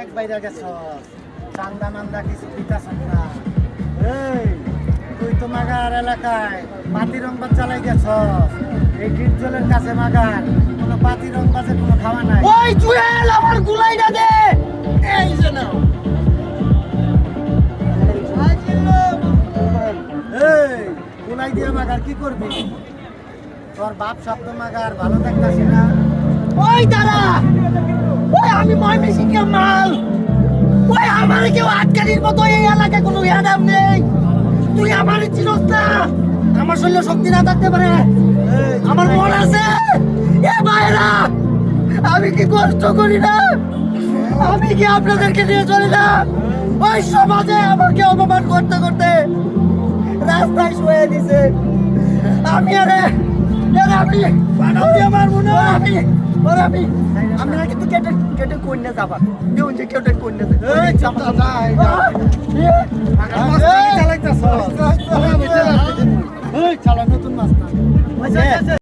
অনেক বাইরে গেছ, চান্দা মান্দা কিছু দিতাছেন না। এই তুই তো মাগার এলাকায় পাতি রংবাজ চালাই গেছ, এই ডিপজলের কাছে মাগার কোনো পাতি রংবাজের কোনো খাওয়া নাই। ওই জুয়েল আমার গুলাইটা দে। এই যে নাও। এই গুলাই দিয়ে মাগার কি করবি? তোর বাপ শব্দ মাগার ভালো দেখতাছি না। ওই দাঁড়া, ওই আমি ময়মনসিংহের মাল। ওই আমার কেউ আটকানির মতো এই এলাকায় কোনো ইয়াদাম নেই। তুই আমার চিনস না, আমার শরীরে শক্তি না থাকতে পারে, আমার মন আছে। এ ভাইরা, আমি কি কষ্ট করি না? আমি কি আপনাদেরকে নিয়ে চলি না? ওই সমাজে আমাকে অপমান করতে করতে রাস্তায় শুয়ে দিছে। আমি আমি আমার মনে হয় আমি না কিন্তু কেটে কেটে কন্যা যাবা কেউ যে কেটে কন্যা চালাইতেছ। চালা নতুন মাস্টার।